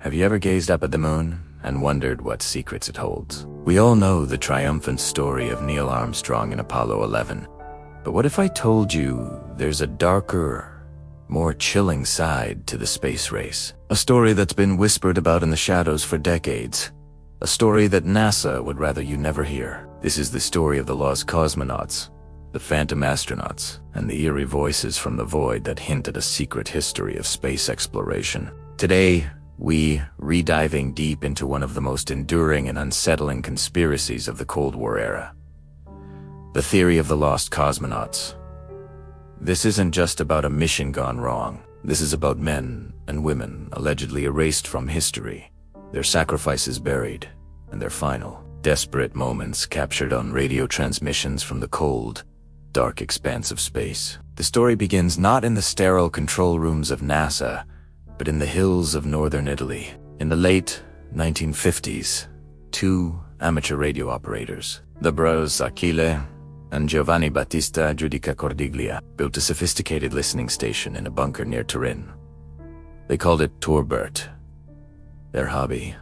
Have you ever gazed up at the moon and wondered what secrets it holds? We all know the triumphant story of Neil Armstrong and Apollo 11. But what if I told you there's a darker, more chilling side to the space race? A story that's been whispered about in the shadows for decades. A story that NASA would rather you never hear. This is the story of the lost cosmonauts, the phantom astronauts, and the eerie voices from the void that hint at a secret history of space exploration. Today, we re-diving deep into one of the most enduring and unsettling conspiracies of the Cold War era. The theory of the lost cosmonauts. This isn't just about a mission gone wrong. This is about men and women allegedly erased from history, their sacrifices buried, and their final, desperate moments captured on radio transmissions from the cold, dark expanse of space. The story begins not in the sterile control rooms of NASA, but in the hills of northern Italy. In the late 1950s, two amateur radio operators, the brothers Achille and Giovanni Battista Giudica Cordiglia, built a sophisticated listening station in a bunker near Turin. They called it Torbert. Their hobby,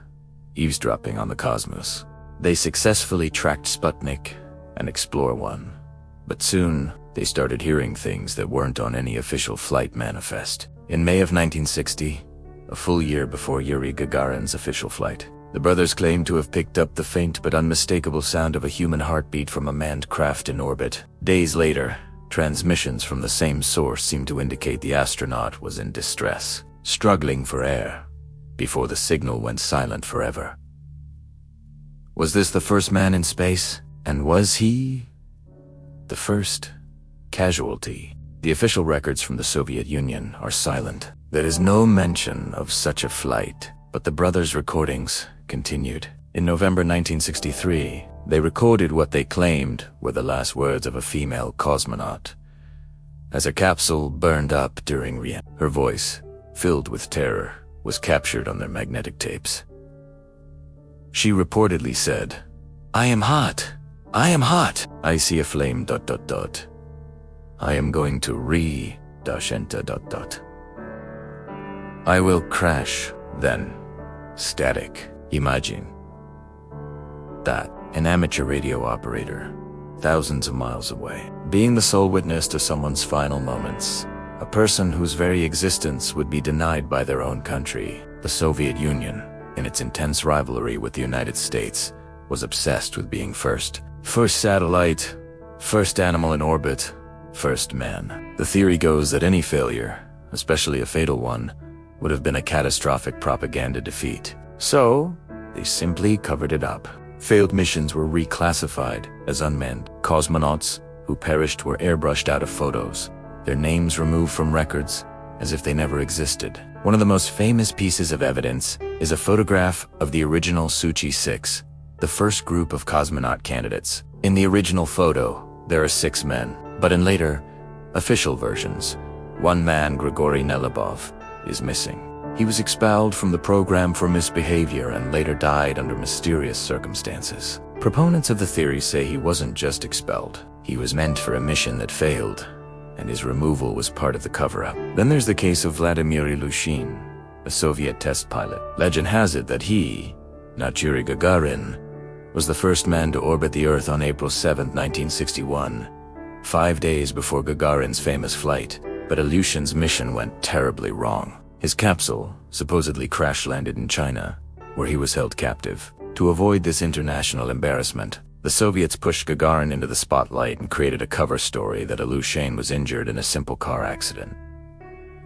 eavesdropping on the cosmos. They successfully tracked Sputnik and Explorer 1, but soon they started hearing things that weren't on any official flight manifest. In May of 1960, a full year before Yuri Gagarin's official flight, the brothers claimed to have picked up the faint but unmistakable sound of a human heartbeat from a manned craft in orbit. Days later, transmissions from the same source seemed to indicate the astronaut was in distress, struggling for air, before the signal went silent forever. Was this the first man in space? And was he the first casualty? The official records from the Soviet Union are silent. There is no mention of such a flight, but the brothers' recordings continued. In November 1963, they recorded what they claimed were the last words of a female cosmonaut. As her capsule burned up during re-entry, her voice, filled with terror, was captured on their magnetic tapes. She reportedly said, "I am hot. I am hot. I see a flame ... I am going to enter ... I will crash, then static." Imagine that, an amateur radio operator, thousands of miles away, being the sole witness to someone's final moments, a person whose very existence would be denied by their own country. The Soviet Union, in its intense rivalry with the United States, was obsessed with being first. First satellite, first animal in orbit, first man. The theory goes that any failure, especially a fatal one, would have been a catastrophic propaganda defeat. So, they simply covered it up. Failed missions were reclassified as unmanned. Cosmonauts who perished were airbrushed out of photos, their names removed from records as if they never existed. One of the most famous pieces of evidence is a photograph of the original Sochi 6, the first group of cosmonaut candidates. In the original photo, there are 6 men, but in later, official versions, one man, Grigory Nelabov, is missing. He was expelled from the program for misbehavior and later died under mysterious circumstances. Proponents of the theory say he wasn't just expelled. He was meant for a mission that failed, and his removal was part of the cover-up. Then there's the case of Vladimir Ilyushin, a Soviet test pilot. Legend has it that he, not Yuri Gagarin, was the first man to orbit the Earth on April 7, 1961, 5 days before Gagarin's famous flight. But Ilyushin's mission went terribly wrong. His capsule supposedly crash-landed in China, where he was held captive. To avoid this international embarrassment, the Soviets pushed Gagarin into the spotlight and created a cover story that Ilyushin was injured in a simple car accident.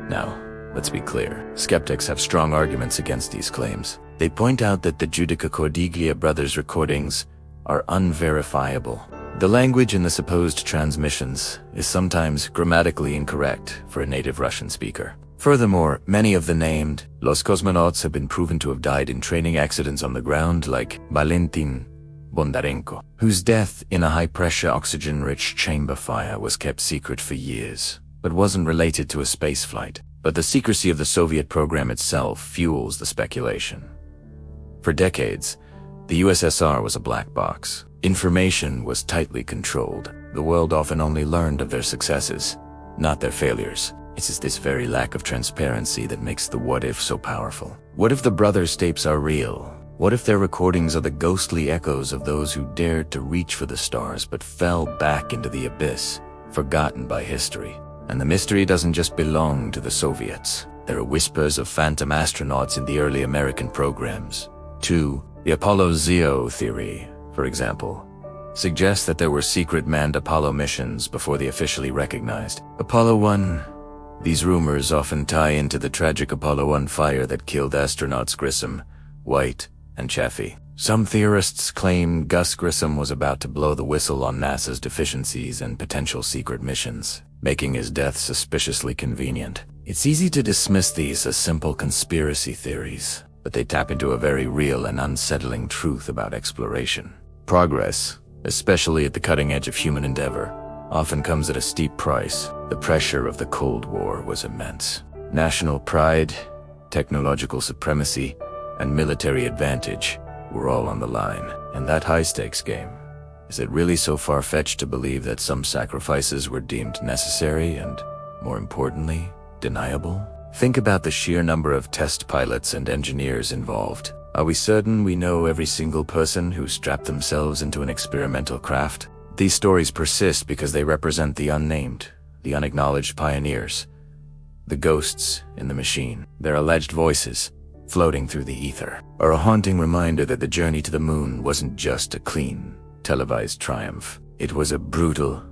Now, let's be clear. Skeptics have strong arguments against these claims. They point out that the Giudica Cordiglia brothers' recordings are unverifiable. The language in the supposed transmissions is sometimes grammatically incorrect for a native Russian speaker. Furthermore, many of the named Los Cosmonauts have been proven to have died in training accidents on the ground, like Valentin Bondarenko, whose death in a high-pressure oxygen-rich chamber fire was kept secret for years, but wasn't related to a spaceflight. But the secrecy of the Soviet program itself fuels the speculation. For decades, the USSR was a black box. Information was tightly controlled. The world often only learned of their successes, not their failures. It's this very lack of transparency that makes the what if so powerful. What if the brothers' tapes are real? What if their recordings are the ghostly echoes of those who dared to reach for the stars but fell back into the abyss, forgotten by history? And the mystery doesn't just belong to the Soviets. There are whispers of phantom astronauts in the early American programs. 2. The Apollo Zeo theory, for example, suggests that there were secret manned Apollo missions before the officially recognized Apollo 1. These rumors often tie into the tragic Apollo 1 fire that killed astronauts Grissom, White, and Chaffee. Some theorists claim Gus Grissom was about to blow the whistle on NASA's deficiencies and potential secret missions, making his death suspiciously convenient. It's easy to dismiss these as simple conspiracy theories, but they tap into a very real and unsettling truth about exploration. Progress, especially at the cutting edge of human endeavor, often comes at a steep price. The pressure of the Cold War was immense. National pride, technological supremacy, and military advantage were all on the line. And that high-stakes game, is it really so far-fetched to believe that some sacrifices were deemed necessary and, more importantly, deniable? Think about the sheer number of test pilots and engineers involved. Are we certain we know every single person who strapped themselves into an experimental craft? These stories persist because they represent the unnamed, the unacknowledged pioneers, the ghosts in the machine. Their alleged voices, floating through the ether, are a haunting reminder that the journey to the moon wasn't just a clean, televised triumph. It was a brutal,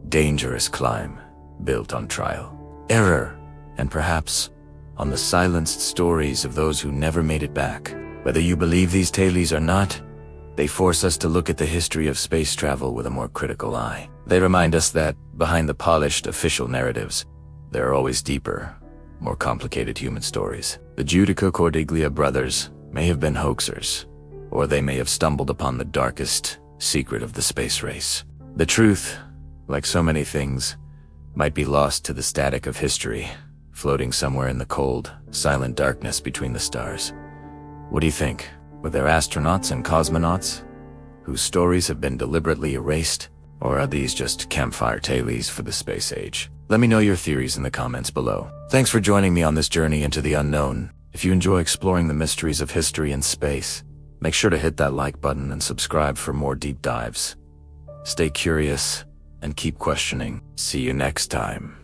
dangerous climb, built on trial, error, and perhaps on the silenced stories of those who never made it back. Whether you believe these tales or not, they force us to look at the history of space travel with a more critical eye. They remind us that, behind the polished official narratives, there are always deeper, more complicated human stories. The Giudica Cordiglia brothers may have been hoaxers, or they may have stumbled upon the darkest secret of the space race. The truth, like so many things, might be lost to the static of history, floating somewhere in the cold, silent darkness between the stars. What do you think? Were there astronauts and cosmonauts whose stories have been deliberately erased? Or are these just campfire tales for the space age? Let me know your theories in the comments below. Thanks for joining me on this journey into the unknown. If you enjoy exploring the mysteries of history and space, make sure to hit that like button and subscribe for more deep dives. Stay curious and keep questioning. See you next time.